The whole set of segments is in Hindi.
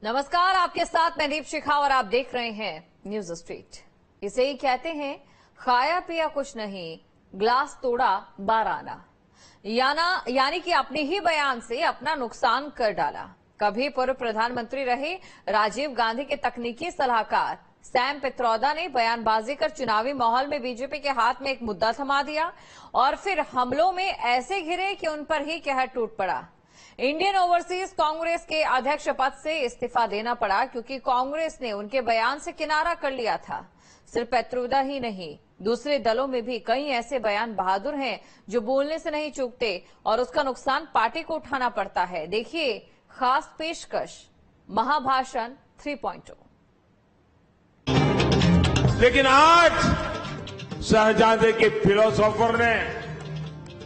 नमस्कार, आपके साथ मैं दीप शिखा और आप देख रहे हैं न्यूज स्ट्रीट। इसे ही कहते हैं खाया पिया कुछ नहीं, ग्लास तोड़ा 12 आना। यानी कि अपने ही बयान से अपना नुकसान कर डाला। कभी पूर्व प्रधानमंत्री रहे राजीव गांधी के तकनीकी सलाहकार सैम पित्रोदा ने बयानबाजी कर चुनावी माहौल में बीजेपी के हाथ में एक मुद्दा थमा दिया और फिर हमलों में ऐसे घिरे कि उन पर ही कहर टूट पड़ा। इंडियन ओवरसीज कांग्रेस के अध्यक्ष पद से इस्तीफा देना पड़ा क्योंकि कांग्रेस ने उनके बयान से किनारा कर लिया था। सिर्फ पित्रोदा ही नहीं, दूसरे दलों में भी कई ऐसे बयान बहादुर हैं जो बोलने से नहीं चूकते और उसका नुकसान पार्टी को उठाना पड़ता है। देखिए खास पेशकश महाभाषण 3.0। लेकिन आज शहजादे के फिलोसोफर ने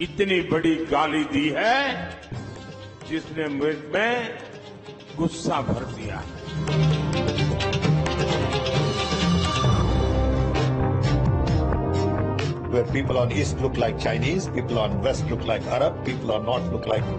इतनी बड़ी गाली दी है जिसने मुझ में गुस्सा भर दिया। Where people on east look like Chinese, people on west look like Arab, people on north look like,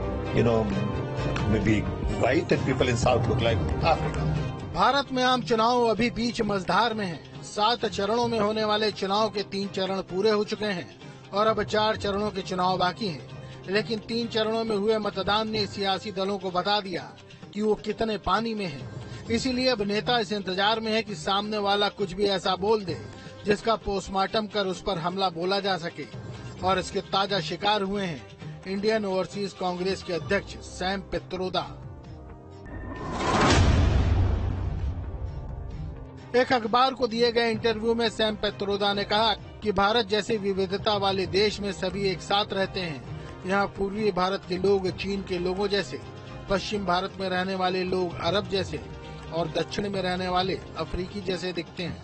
maybe white, and people in south look like Africa. Bharat में आम चुनाव अभी बीच मझधार में हैं। 7 चरणों में होने वाले चुनाव के 3 चरण पूरे हो चुके हैं और अब 4 चरणों के चुनाव बाकी हैं। लेकिन 3 चरणों में हुए मतदान ने सियासी दलों को बता दिया कि वो कितने पानी में हैं। इसीलिए अब नेता इस इंतजार में है कि सामने वाला कुछ भी ऐसा बोल दे जिसका पोस्टमार्टम कर उस पर हमला बोला जा सके। और इसके ताजा शिकार हुए हैं इंडियन ओवरसीज कांग्रेस के अध्यक्ष सैम पित्रोदा। एक अखबार को दिए गए इंटरव्यू में सैम पित्रोदा ने कहा कि भारत जैसे विविधता वाले देश में सभी एक साथ रहते हैं। यहाँ पूर्वी भारत के लोग चीन के लोगों जैसे, पश्चिम भारत में रहने वाले लोग अरब जैसे और दक्षिण में रहने वाले अफ्रीकी जैसे दिखते हैं।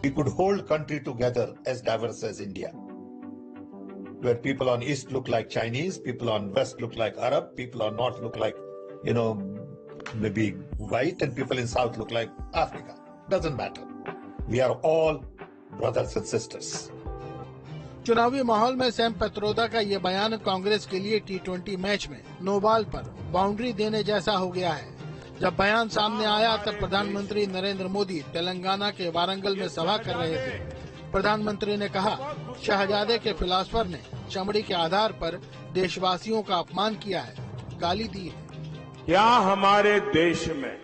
We could hold country together as diverse as India, where people on east look like Chinese, people on west look like Arab, people on north look like, maybe white, and people in south look like Africa. Doesn't matter. We are all brothers and sisters. चुनावी माहौल में सैम पित्रोदा का ये बयान कांग्रेस के लिए T20 मैच में नो बॉल पर बाउंड्री देने जैसा हो गया है। जब बयान सामने आया तब प्रधानमंत्री नरेंद्र मोदी तेलंगाना के वारंगल में सभा कर रहे थे। प्रधानमंत्री ने कहा, शहजादे के फिलोसोफर ने चमड़ी के आधार पर देशवासियों का अपमान किया है, गाली दी है। क्या हमारे देश में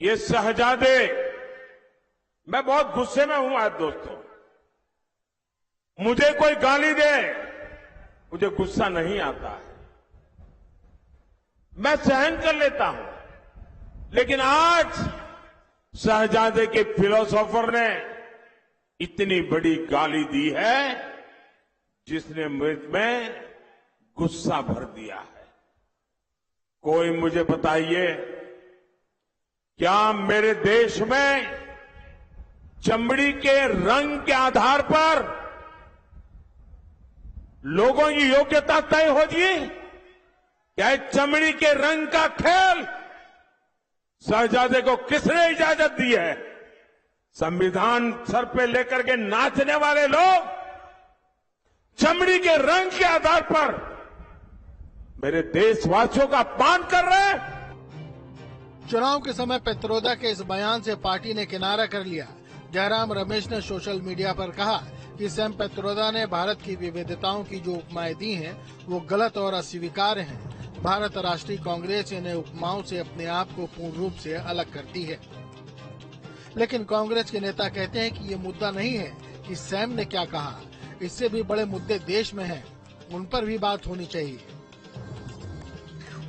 ये शहजादे, मैं बहुत गुस्से में हूं आज दोस्तों, मुझे कोई गाली दे मुझे गुस्सा नहीं आता है, मैं सहन कर लेता हूं। लेकिन आज शहजादे के फिलोसोफर ने इतनी बड़ी गाली दी है जिसने मुझ में गुस्सा भर दिया है। कोई मुझे बताइए, क्या मेरे देश में चमड़ी के रंग के आधार पर लोगों की योग्यता तय होगी? क्या चमड़ी के रंग का खेल शहजादे को किसने इजाजत दी है? संविधान सर पे लेकर के नाचने वाले लोग चमड़ी के रंग के आधार पर मेरे देशवासियों का अपमान कर रहे हैं। चुनाव के समय पित्रोदा के इस बयान से पार्टी ने किनारा कर लिया। जयराम रमेश ने सोशल मीडिया पर कहा कि सैम पित्रोदा ने भारत की विविधताओं की जो उपमाएं दी हैं वो गलत और अस्वीकार्य हैं। भारत राष्ट्रीय कांग्रेस इन उपमाओं से अपने आप को पूर्ण रूप से अलग करती है। लेकिन कांग्रेस के नेता कहते हैं कि ये मुद्दा नहीं है कि सैम ने क्या कहा, इससे भी बड़े मुद्दे देश में हैं, उन पर भी बात होनी चाहिए।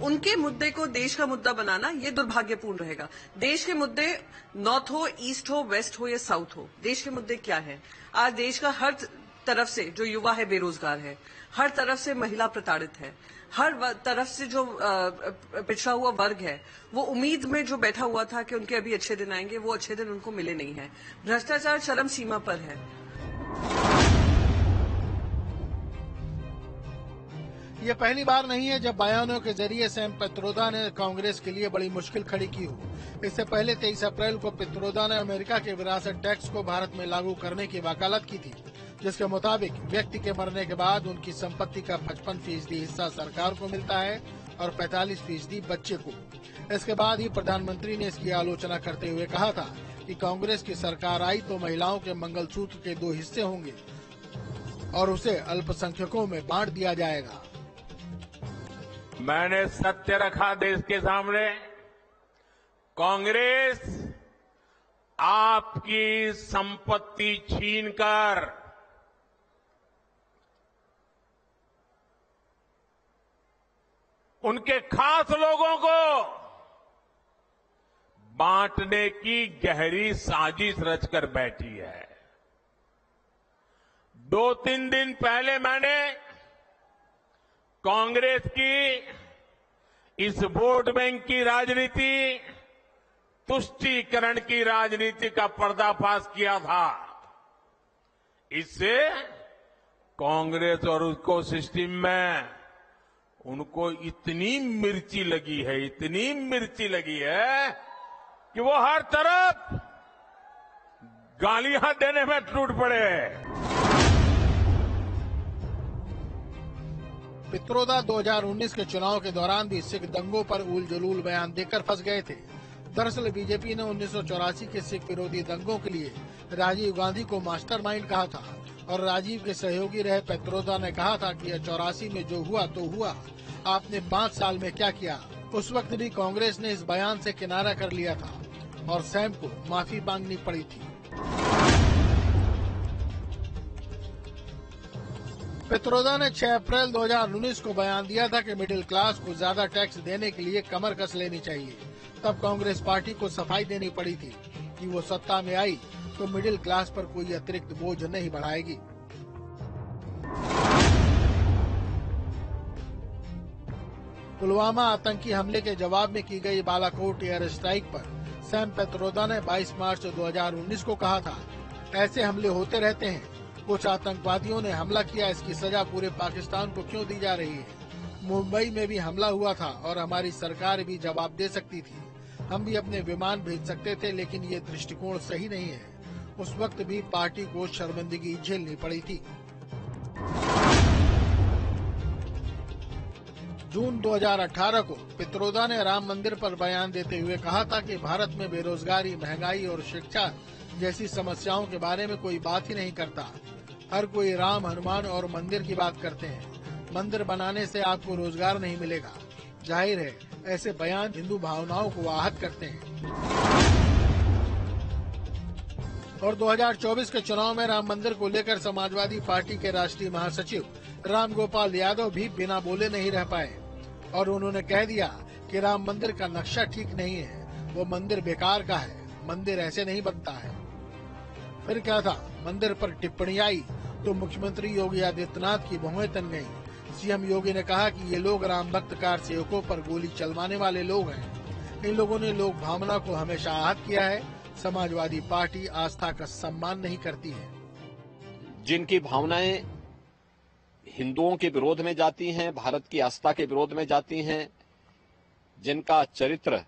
उनके मुद्दे को देश का मुद्दा बनाना ये दुर्भाग्यपूर्ण रहेगा। देश के मुद्दे नॉर्थ हो, ईस्ट हो, वेस्ट हो या साउथ हो, देश के मुद्दे क्या है? आज देश का हर तरफ से जो युवा है बेरोजगार है, हर तरफ से महिला प्रताड़ित है, हर तरफ से जो पिछड़ा हुआ वर्ग है वो उम्मीद में जो बैठा हुआ था कि उनके अभी अच्छे दिन आएंगे, वो अच्छे दिन उनको मिले नहीं है। भ्रष्टाचार चरम सीमा पर है। ये पहली बार नहीं है जब बयानों के जरिए सैम पित्रोदा ने कांग्रेस के लिए बड़ी मुश्किल खड़ी की हो। इससे पहले 23 अप्रैल को पित्रोदा ने अमेरिका के विरासत टैक्स को भारत में लागू करने की वकालत की थी, जिसके मुताबिक व्यक्ति के मरने के बाद उनकी संपत्ति का 55% हिस्सा सरकार को मिलता है और 45% बच्चे को। इसके बाद ही प्रधानमंत्री ने इसकी आलोचना करते हुए कहा था कि कांग्रेस की सरकार आई तो महिलाओं के मंगलसूत्र के 2 हिस्से होंगे और उसे अल्पसंख्यकों में बांट दिया जाएगा। मैंने सत्य रखा देश के सामने। कांग्रेस आपकी संपत्ति छीनकर उनके खास लोगों को बांटने की गहरी साजिश रचकर बैठी है। 2-3 दिन पहले मैंने कांग्रेस की इस वोट बैंक की राजनीति, तुष्टीकरण की राजनीति का पर्दाफाश किया था। इससे कांग्रेस और उसको सिस्टम में उनको इतनी मिर्ची लगी है कि वो हर तरफ गालियां देने में टूट पड़े। पित्रोदा 2019 के चुनाव के दौरान भी सिख दंगों पर उल जलूल बयान देकर फंस गए थे। दरअसल बीजेपी ने 1984 के सिख विरोधी दंगों के लिए राजीव गांधी को मास्टरमाइंड कहा था और राजीव के सहयोगी रहे पित्रोदा ने कहा था कि 84 में जो हुआ तो हुआ, आपने 5 साल में क्या किया। उस वक्त भी कांग्रेस ने इस बयान से किनारा कर लिया था और सैम को माफी मांगनी पड़ी थी। पित्रोदा ने 6 अप्रैल 2019 को बयान दिया था कि मिडिल क्लास को ज्यादा टैक्स देने के लिए कमर कस लेनी चाहिए। तब कांग्रेस पार्टी को सफाई देनी पड़ी थी कि वो सत्ता में आई तो मिडिल क्लास पर कोई अतिरिक्त बोझ नहीं बढ़ाएगी। पुलवामा आतंकी हमले के जवाब में की गई बालाकोट एयर स्ट्राइक पर सैम पित्रोदा ने 22 मार्च 2019 को कहा था, ऐसे हमले होते रहते हैं, कुछ आतंकवादियों ने हमला किया, इसकी सजा पूरे पाकिस्तान को क्यों दी जा रही है। मुंबई में भी हमला हुआ था और हमारी सरकार भी जवाब दे सकती थी, हम भी अपने विमान भेज सकते थे, लेकिन ये दृष्टिकोण सही नहीं है। उस वक्त भी पार्टी को शर्मिंदगी झेलनी पड़ी थी। जून 2018 को पित्रोदा ने राम मंदिर पर बयान देते हुए कहा था कि भारत में बेरोजगारी, महंगाई और शिक्षा जैसी समस्याओं के बारे में कोई बात ही नहीं करता। हर कोई राम, हनुमान और मंदिर की बात करते हैं। मंदिर बनाने से आपको रोजगार नहीं मिलेगा। जाहिर है ऐसे बयान हिंदू भावनाओं को आहत करते हैं। और 2024 के चुनाव में राम मंदिर को लेकर समाजवादी पार्टी के राष्ट्रीय महासचिव राम गोपाल यादव भी बिना बोले नहीं रह पाए और उन्होंने कह दिया कि राम मंदिर का नक्शा ठीक नहीं है, वो मंदिर बेकार का है, मंदिर ऐसे नहीं बनता है। फिर क्या था, मंदिर पर टिप्पणी आई तो मुख्यमंत्री योगी आदित्यनाथ की भौहें तन गईं। सीएम योगी ने कहा कि ये लोग राम भक्त कार सेवकों पर गोली चलवाने वाले लोग हैं। इन लोगों ने लोक भावना को हमेशा आहत किया है। समाजवादी पार्टी आस्था का सम्मान नहीं करती है। जिनकी भावनाएं हिंदुओं के विरोध में जाती हैं, भारत की आस्था के विरोध में जाती हैं, जिनका चरित्र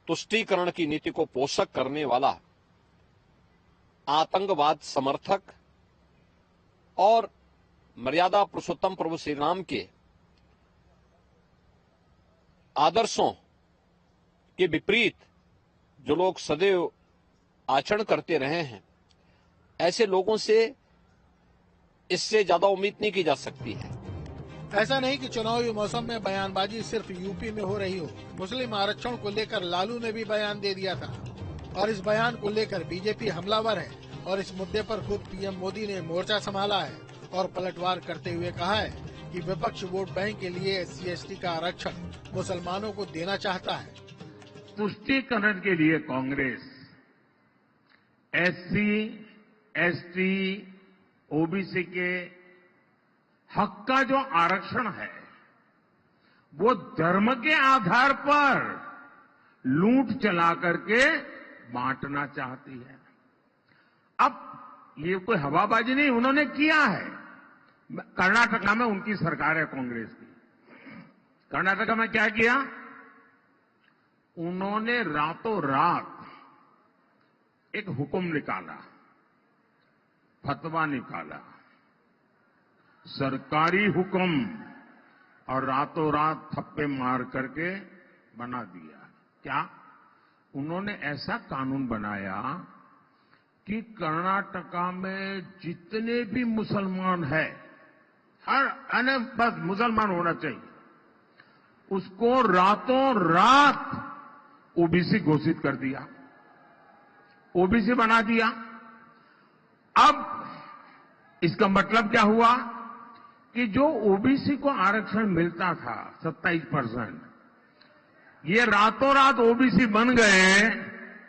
तुष्टीकरण की नीति को पोषक करने वाला आतंकवाद समर्थक और मर्यादा पुरुषोत्तम प्रभु श्री राम के आदर्शों के विपरीत जो लोग सदैव आचरण करते रहे हैं, ऐसे लोगों से इससे ज्यादा उम्मीद नहीं की जा सकती है। ऐसा नहीं कि चुनावी मौसम में बयानबाजी सिर्फ यूपी में हो रही हो। मुस्लिम आरक्षण को लेकर लालू ने भी बयान दे दिया था और इस बयान को लेकर बीजेपी हमलावर है और इस मुद्दे पर खुद पीएम मोदी ने मोर्चा संभाला है और पलटवार करते हुए कहा है कि विपक्ष वोट बैंक के लिए SC/ST का आरक्षण मुसलमानों को देना चाहता है। तुष्टीकरण के लिए कांग्रेस SC, ST, OBC के हक का जो आरक्षण है वो धर्म के आधार पर लूट चला करके बांटना चाहती है। अब ये कोई हवाबाजी नहीं, उन्होंने किया है। कर्नाटका में उनकी सरकार है कांग्रेस की। कर्नाटका में क्या किया, उन्होंने रातों रात एक हुक्म निकाला, फतवा निकाला, सरकारी हुक्म और रातों रात थप्पे मार करके बना दिया। क्या उन्होंने ऐसा कानून बनाया कि कर्नाटका में जितने भी मुसलमान हैं, हर बस मुसलमान होना चाहिए, उसको रातों रात ओबीसी घोषित कर दिया, ओबीसी बना दिया। अब इसका मतलब क्या हुआ कि जो ओबीसी को आरक्षण मिलता था 27%, ये रातों रात ओबीसी बन गए।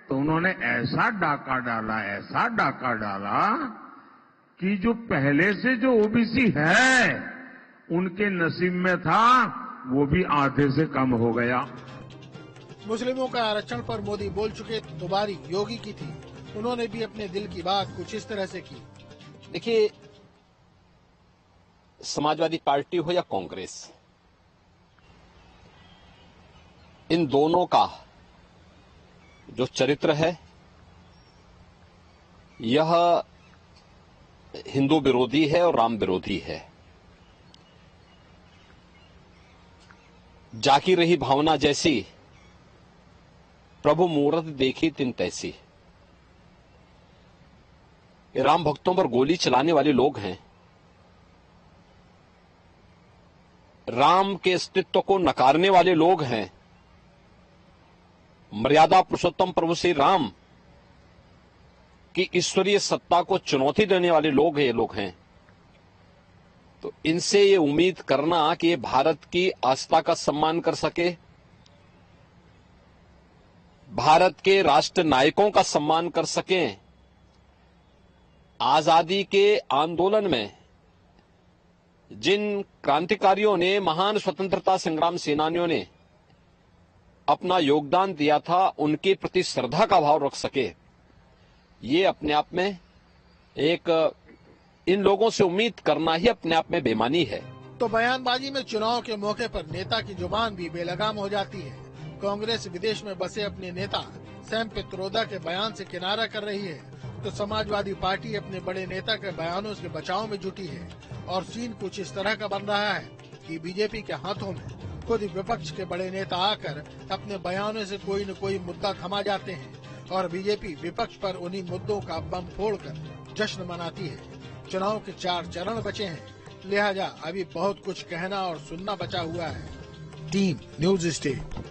तो उन्होंने ऐसा डाका डाला कि जो पहले से जो ओबीसी है उनके नसीब में था वो भी आधे से कम हो गया। मुस्लिमों का आरक्षण पर मोदी बोल चुके तो बारी योगी की थी। उन्होंने भी अपने दिल की बात कुछ इस तरह से की। देखिए, समाजवादी पार्टी हो या कांग्रेस, इन दोनों का जो चरित्र है यह हिंदू विरोधी है और राम विरोधी है। जाकी रही भावना जैसी, प्रभु मूरत देखी तिन तैसी। ये राम भक्तों पर गोली चलाने वाले लोग हैं, राम के अस्तित्व को नकारने वाले लोग हैं, मर्यादा पुरुषोत्तम प्रभु श्री राम की ईश्वरीय सत्ता को चुनौती देने वाले लोग ये लोग हैं। तो इनसे ये उम्मीद करना कि ये भारत की आस्था का सम्मान कर सके, भारत के राष्ट्र नायकों का सम्मान कर सकें, आजादी के आंदोलन में जिन क्रांतिकारियों ने, महान स्वतंत्रता संग्राम सेनानियों ने अपना योगदान दिया था, उनके प्रति श्रद्धा का भाव रख सके, ये अपने आप में एक, इन लोगों से उम्मीद करना ही अपने आप में बेईमानी है। तो बयानबाजी में चुनाव के मौके पर नेता की जुबान भी बेलगाम हो जाती है। कांग्रेस विदेश में बसे अपने नेता सैम पित्रोदा के बयान से किनारा कर रही है, तो समाजवादी पार्टी अपने बड़े नेता के बयानों से बचाव में जुटी है। और सीन कुछ इस तरह का बन रहा है कि बीजेपी के हाथों में खुद विपक्ष के बड़े नेता आकर अपने बयानों से कोई न कोई मुद्दा थमा जाते हैं और बीजेपी विपक्ष पर उन्हीं मुद्दों का बम फोड़कर जश्न मनाती है। चुनाव के 4 चरण बचे हैं, लिहाजा अभी बहुत कुछ कहना और सुनना बचा हुआ है। Team news state.